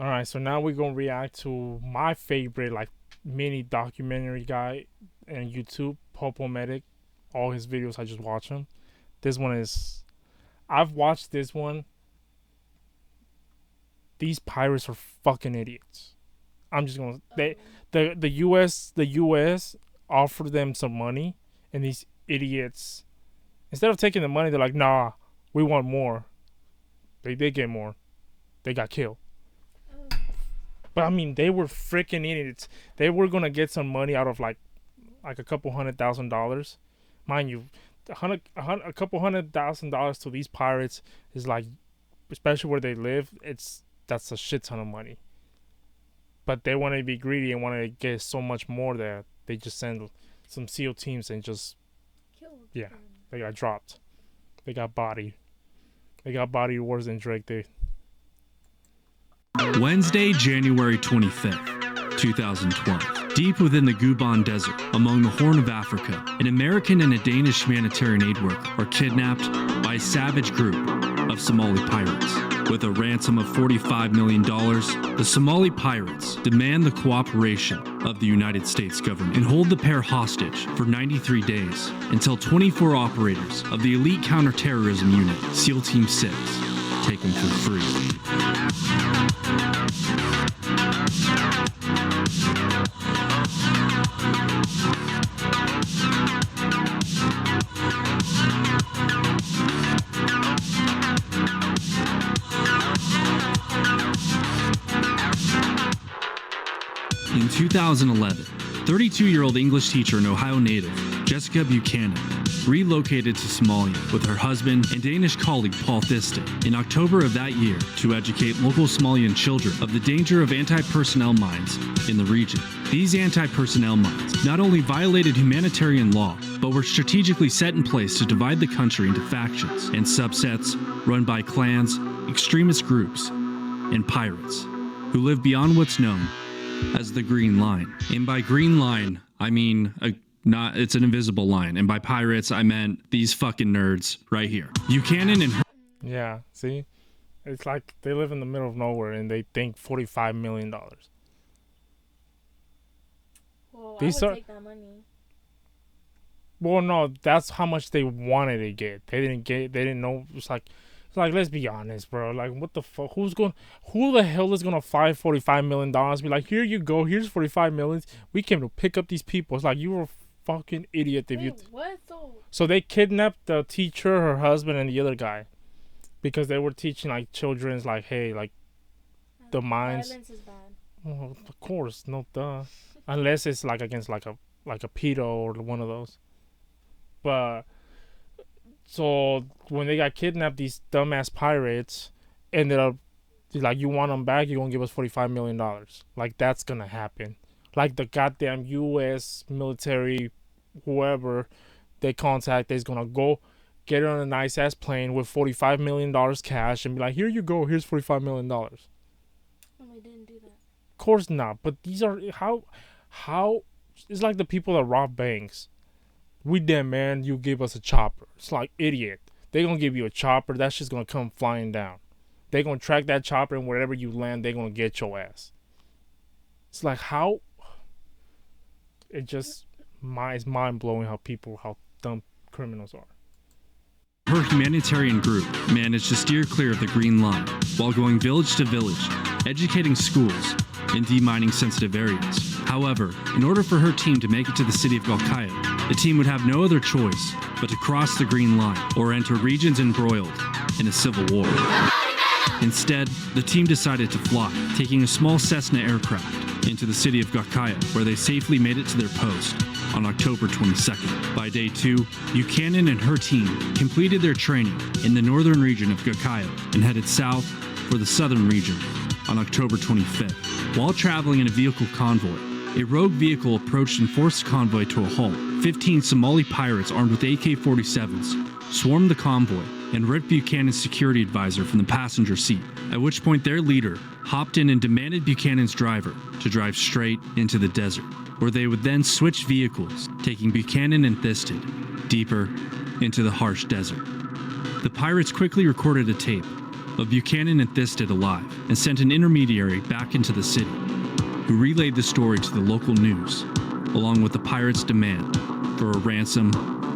All right, so now we're gonna react to my favorite like mini documentary guy on YouTube, Popo Medic. All his videos, I just watch them. This one is, I've watched this one. These pirates are fucking idiots. I'm just gonna the U.S. offered them some money, and these idiots, instead of taking the money, they're like, nah, we want more. They did get more. They got killed. But I mean, they were freaking idiots. They were gonna get some money out of like a couple $100,000, mind you. A couple $100,000 to these pirates is like, especially where they live, that's a shit ton of money. But they want to be greedy and want to get so much more that they just send some SEAL teams and just yeah, they got dropped. They got bodied. They got bodied worse than Drake did. Wednesday, January 25th, 2012. Deep within the Gubon Desert, among the Horn of Africa, an American and a Danish humanitarian aid worker are kidnapped by a savage group of Somali pirates. With a ransom of $45 million, the Somali pirates demand the cooperation of the United States government and hold the pair hostage for 93 days until 24 operators of the elite counterterrorism unit, SEAL Team 6, take them for free. In 2011, 32-year-old English teacher and Ohio native Jessica Buchanan relocated to Somalia with her husband and Danish colleague Paul Thiston in October of that year to educate local Somalian children of the danger of anti-personnel mines in the region. These anti-personnel mines not only violated humanitarian law, but were strategically set in place to divide the country into factions and subsets run by clans, extremist groups, and pirates who live beyond what's known as the Green Line. And by Green Line, I mean it's an invisible line. And by pirates, I meant these fucking nerds right here. Buchanan and yeah, see, it's like they live in the middle of nowhere and they think $45 million. Well, These I would are take that money. well, no, that's how much they wanted to get. They didn't know. It's like let's be honest, bro. Like, what the fuck? Who the hell is gonna find $45 million? Be like, here you go. Here's $45 million. We came to pick up these people. It's like, you were a fucking idiot if you. What though? So they kidnapped the teacher, her husband, and the other guy, because they were teaching like children's like, hey, like the mines. Violence is bad. Well, of course, no duh. Unless it's like against like a pedo or one of those. But so when they got kidnapped, these dumbass pirates ended up like, you want them back, you're gonna give us $45 million. Like, that's gonna happen. Like, the goddamn US military, whoever they contact is gonna go get on a nice ass plane with $45 million cash and be like, here you go, here's $45 million. And they didn't do that. Of course not. But these are how it's like the people that rob banks. We demand you give us a chopper. It's like, idiot. They're gonna give you a chopper. That's just gonna come flying down. They're gonna track that chopper, and wherever you land, they're gonna get your ass. It's like, how? It just it's mind blowing how dumb criminals are. her humanitarian group managed to steer clear of the Green Line while going village to village, educating schools, and demining sensitive areas. However, in order for her team to make it to the city of Galkayo, the team would have no other choice but to cross the Green Line or enter regions embroiled in a civil war. Instead, the team decided to fly, taking a small Cessna aircraft into the city of Galkayo, where they safely made it to their post on October 22nd. By day 2, Buchanan and her team completed their training in the northern region of Galkayo and headed south for the southern region on October 25th. While traveling in a vehicle convoy, a rogue vehicle approached and forced the convoy to a halt. 15 Somali pirates armed with AK-47s swarmed the convoy and ripped Buchanan's security advisor from the passenger seat, at which point their leader hopped in and demanded Buchanan's driver to drive straight into the desert, where they would then switch vehicles, taking Buchanan and Thisted deeper into the harsh desert. The pirates quickly recorded a tape But Buchanan enlisted alive and sent an intermediary back into the city, who relayed the story to the local news, along with the pirates' demand for a ransom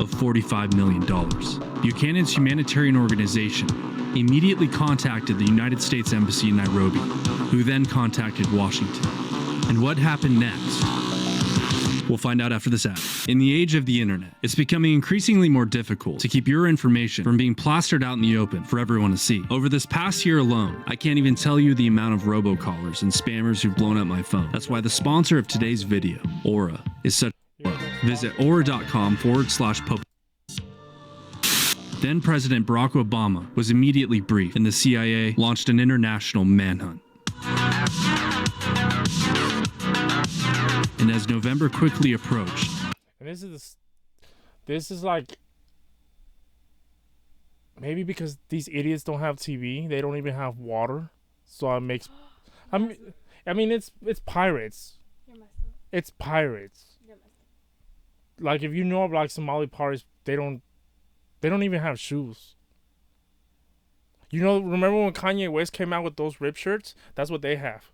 of $45 million. Buchanan's humanitarian organization immediately contacted the United States Embassy in Nairobi, who then contacted Washington. And what happened next? We'll find out after this ad. In the age of the internet, it's becoming increasingly more difficult to keep your information from being plastered out in the open for everyone to see. Over this past year alone, I can't even tell you the amount of robocallers and spammers who've blown up my phone. That's why the sponsor of today's video, Aura, is such a visit aura.com/pub. Then President Barack Obama was immediately briefed, and the CIA launched an international manhunt. And as November quickly approached, and this is like, maybe because these idiots don't have TV, they don't even have water, so it makes. I mean, it's pirates. You're messed up. It's pirates. You're messed up. Like, if you know, like, Somali pirates, they don't even have shoes. You know, remember when Kanye West came out with those ripped shirts? That's what they have.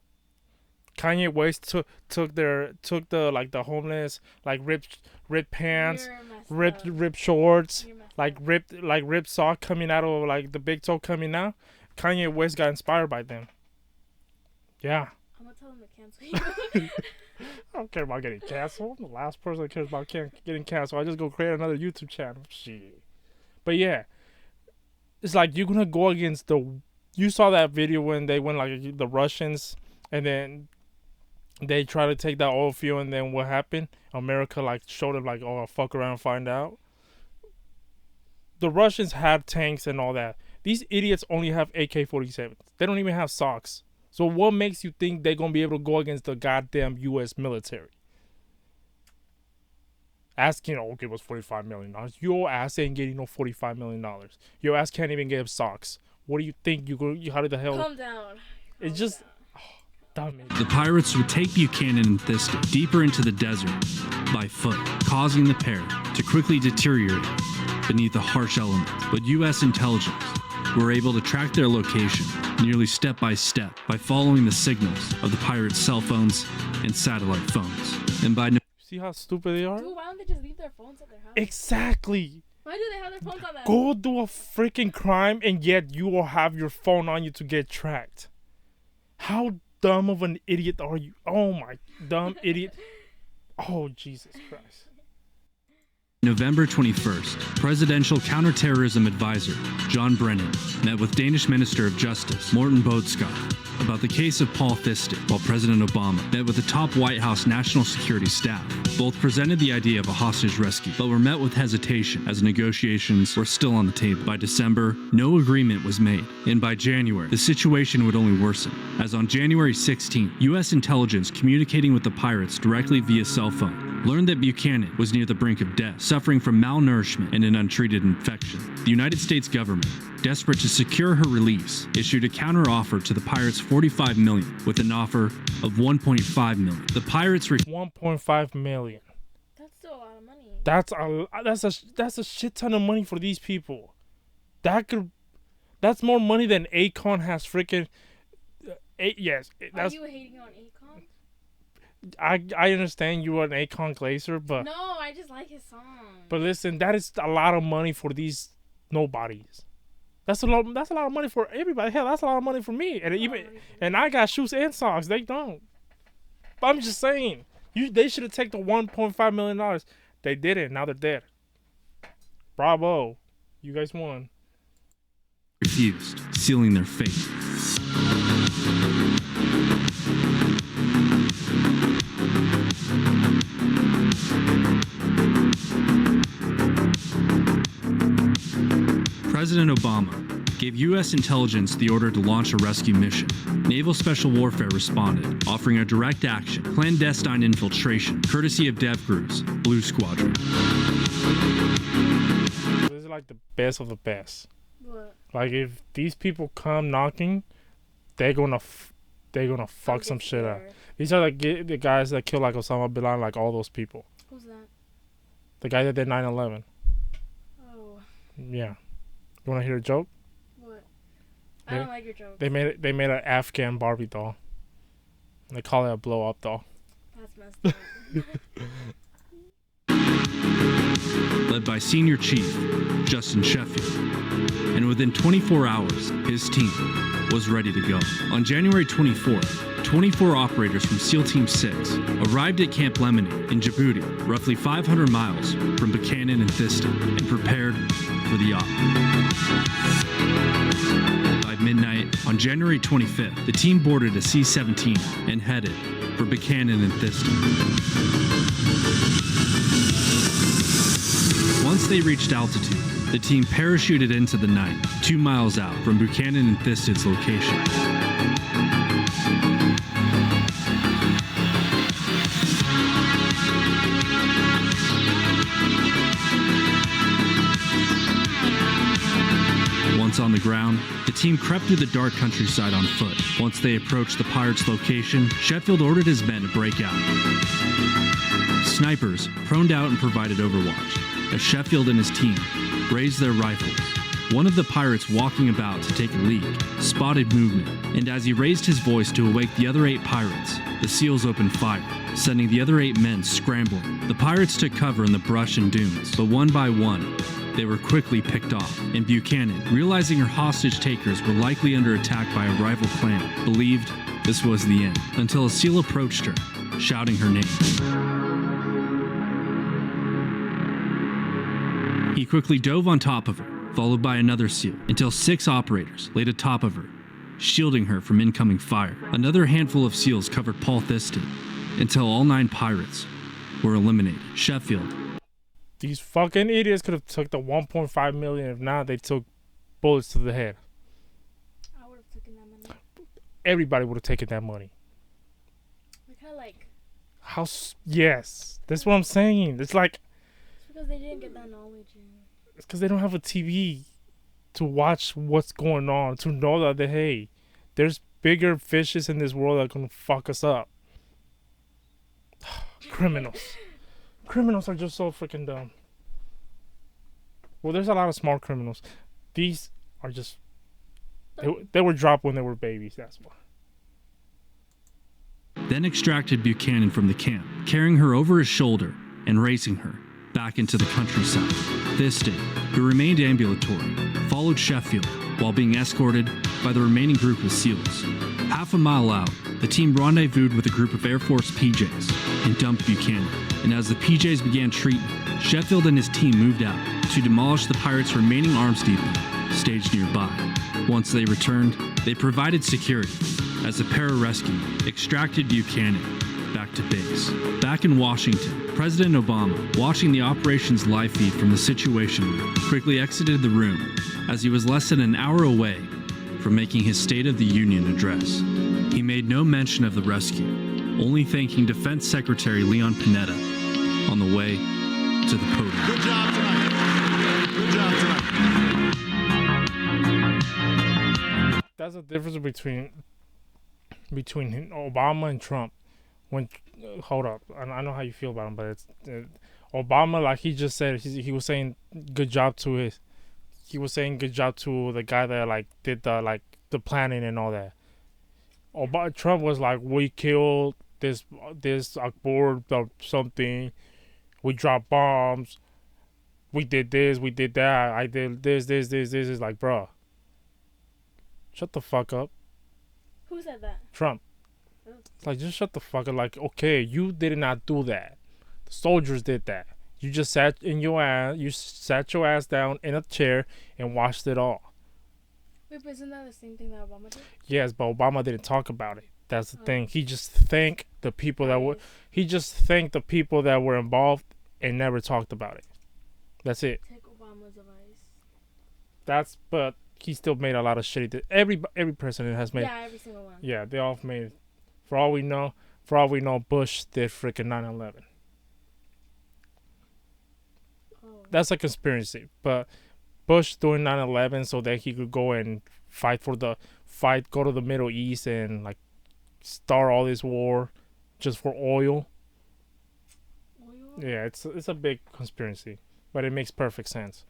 Kanye West took the like the homeless, like ripped pants, ripped shorts, like ripped sock coming out of, like, the big toe coming out. Kanye West got inspired by them. Yeah. I'm gonna tell them to cancel you. I don't care about getting canceled. I'm the last person that cares about getting canceled. I just go create another YouTube channel. Shit. But yeah, it's like you're gonna go against the. You saw that video when they went, like, the Russians, and then they try to take that oil field, and then what happened? America, like, showed them, like, oh, fuck around and find out. The Russians had tanks and all that. These idiots only have AK-47s. They don't even have socks. So what makes you think they're gonna be able to go against the goddamn U.S. military? Asking, oh, give us $45 million. Your ass ain't getting no $45 million. Your ass can't even get socks. What do you think? How did the hell? Calm down. It's just. The pirates would take Buchanan and Thistle deeper into the desert by foot, causing the pair to quickly deteriorate beneath the harsh elements. But U.S. intelligence were able to track their location nearly step by step by following the signals of the pirates' cell phones and satellite phones. And by see how stupid they are? Dude, why don't they just leave their phones at their house? Exactly. Why do they have their phones on them? Go do a freaking crime, and yet you will have your phone on you to get tracked. How dumb of an idiot are you? Oh my dumb idiot. Oh, Jesus Christ. November 21st, presidential counterterrorism advisor John Brennan met with Danish Minister of Justice Morten Bødskov about the case of Paul Thisted, while President Obama met with the top White House national security staff. Both presented the idea of a hostage rescue, but were met with hesitation as negotiations were still on the table. By December, no agreement was made, and by January, the situation would only worsen, as on January 16th, U.S. intelligence communicating with the pirates directly via cell phone learned that Buchanan was near the brink of death, suffering from malnourishment and an untreated infection. The United States government, desperate to secure her release, issued a counteroffer to the pirates $45 million with an offer of $1.5 million. The pirates $1.5 million. That's still a lot of money. That's a shit ton of money for these people. That's more money than Akon has freaking. Yes, Are you hating on Akon? I understand you are an Akon glazer, but no, I just like his song. But listen, that is a lot of money for these nobodies. That's a lot of money for everybody. Hell, that's a lot of money for me. And I got shoes and socks. They don't. But I'm just saying, they should have taken the $1.5 million. They didn't. Now they're dead. Bravo, you guys won. Refused, sealing their fate. President Obama gave U.S. intelligence the order to launch a rescue mission. Naval Special Warfare responded, offering a direct action, clandestine infiltration, courtesy of Dev Group's Blue Squadron. This is like the best of the best. What? Like, if these people come knocking, they're gonna fuck some shit up. These are the guys that killed, like, Osama bin Laden, like all those people. Who's that? The guy that did 9/11. Oh. Yeah. You wanna hear a joke? What? I don't like your jokes. They made an Afghan Barbie doll. They call it a blow up doll. That's messed up. Led by Senior Chief Justin Sheffield. And within 24 hours, his team was ready to go. On January 24th, 24 operators from SEAL Team 6 arrived at Camp Lemonade in Djibouti, roughly 500 miles from Buchanan and Thistle, and prepared for the op. By midnight on January 25th, the team boarded a C-17 and headed for Buchanan and Thistle. Once they reached altitude, the team parachuted into the night, 2 miles out from Buchanan and Thistle's location. Once on the ground, the team crept through the dark countryside on foot. Once they approached the pirates' location, Sheffield ordered his men to break out. Snipers proned out and provided overwatch, as Sheffield and his team raised their rifles. One of the pirates walking about to take a leak spotted movement, and as he raised his voice to awake the other 8 pirates, the SEALs opened fire, sending the other 8 men scrambling. The pirates took cover in the brush and dunes, but one by one, they were quickly picked off, and Buchanan, realizing her hostage takers were likely under attack by a rival clan, believed this was the end, until a SEAL approached her, shouting her name. He quickly dove on top of her, followed by another SEAL, until 6 operators laid atop of her, shielding her from incoming fire. Another handful of SEALs covered Paul Thistle, until all 9 pirates were eliminated. Sheffield. These fucking idiots could have took the 1.5 million. If not, they took bullets to the head. I would have taken that money. Everybody would have taken that money. Look how Yes, that's what I'm saying. It's like it's because they didn't get that knowledge. it's because they don't have a TV to watch what's going on, to know that hey, there's bigger fishes in this world that are gonna fuck us up. Criminals are just so freaking dumb. Well, there's a lot of smart criminals. These are just they were dropped when they were babies. That's why. Then extracted Buchanan from the camp, carrying her over his shoulder and racing her back into the countryside. Thistle, who remained ambulatory, followed Sheffield while being escorted by the remaining group of SEALs. Half a mile out, the team rendezvoused with a group of Air Force PJs and dumped Buchanan. And as the PJs began treatment, Sheffield and his team moved out to demolish the pirates' remaining arms depot staged nearby. Once they returned, they provided security as the pararescue extracted Buchanan back to base. Back in Washington, President Obama, watching the operations live feed from the Situation Room, quickly exited the room as he was less than an hour away from making his State of the Union address. He made no mention of the rescue, only thanking Defense Secretary Leon Panetta on the way to the podium. Good job tonight. Good job tonight. That's the difference between Obama and Trump. When hold up, I know how you feel about him, but it's Obama. Like he just said, he was saying good job to the guy that like did the planning and all that. Trump was like, we killed this board or something. We dropped bombs. We did this. We did that. I did this. Is like, bro. Shut the fuck up. Who said that? Trump. It's like, just shut the fuck up. Like, okay, you did not do that. The soldiers did that. You just sat your ass down in a chair and watched it all. Wait, but isn't that the same thing that Obama did? Yes, but Obama didn't talk about it. That's the thing. He just thanked the people that were. He just thanked the people that were involved and never talked about it. That's it. Take Obama's advice. But he still made a lot of shitty. Every president has made. Yeah, every single one. Yeah, they all made. For all we know, Bush did freaking 9/11. Oh. That's a conspiracy. But Bush doing 9/11 so that he could go and go to the Middle East and like start all this war just for oil. Yeah, it's a big conspiracy, but it makes perfect sense.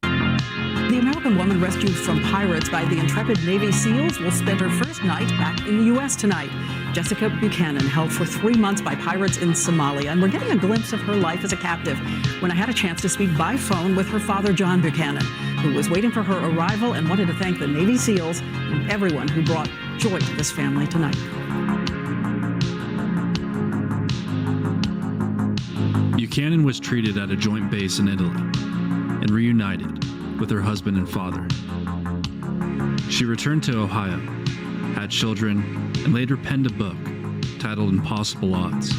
The The American woman rescued from pirates by the intrepid Navy SEALs will spend her first night back in the U.S. tonight. Jessica Buchanan, held for 3 months by pirates in Somalia, and we're getting a glimpse of her life as a captive when I had a chance to speak by phone with her father, John Buchanan, who was waiting for her arrival and wanted to thank the Navy SEALs and everyone who brought joy to this family tonight. Buchanan was treated at a joint base in Italy and reunited with her husband and father. She returned to Ohio, had children, and later penned a book titled Impossible Odds.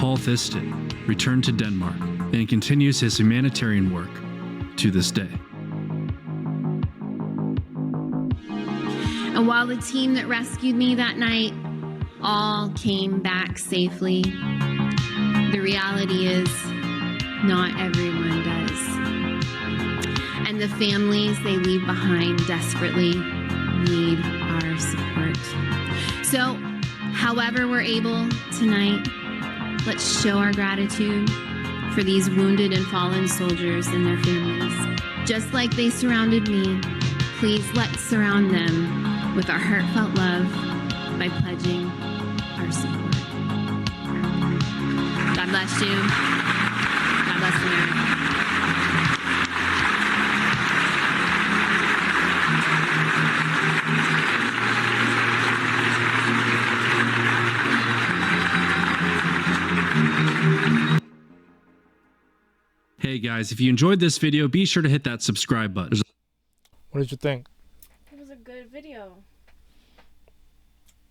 Paul Thisted returned to Denmark and continues his humanitarian work to this day. And while the team that rescued me that night all came back safely, the reality is not everyone does. And the families they leave behind desperately need our support. So, however we're able tonight, let's show our gratitude for these wounded and fallen soldiers and their families. Just like they surrounded me, please let's surround them with our heartfelt love by pledging our support. God bless you. God bless America. Hey guys, if you enjoyed this video, be sure to hit that subscribe button. What did you think? It was a good video.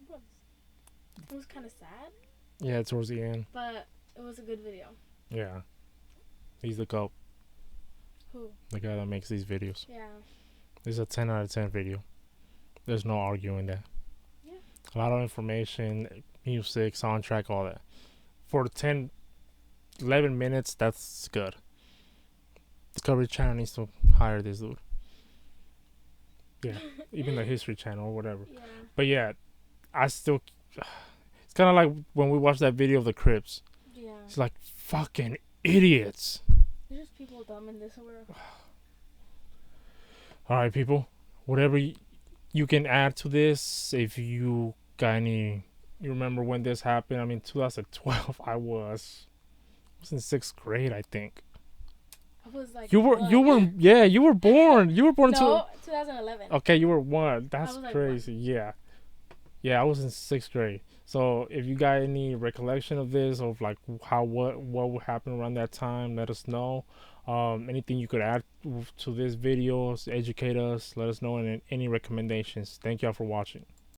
It was kind of sad, Yeah, towards the end. but it was a good video. Yeah. He's the GOAT. Who? The guy that makes these videos. Yeah. This is a 10 out of 10 video. There's no arguing that. Yeah. A lot of information, music, soundtrack, all that. For 10, 11 minutes, that's good. Discovery Channel needs to hire this dude. Yeah. Even the History Channel or whatever. Yeah. But yeah, I still... It's kind of like when we watched that video of the Crips. Yeah. It's like, fucking idiots. There's just people dumb in this world. All right, people. Whatever you can add to this, if you got any... You remember when this happened? I mean, 2012, I was in 6th grade, I think. I was like, You were born. You were born no, 2011. Okay, you were 1. That's was like crazy. Yeah, I was in 6th grade. So if you got any recollection of this, of like what would happen around that time, let us know. Anything you could add to this video, educate us, let us know, and any recommendations. Thank y'all for watching.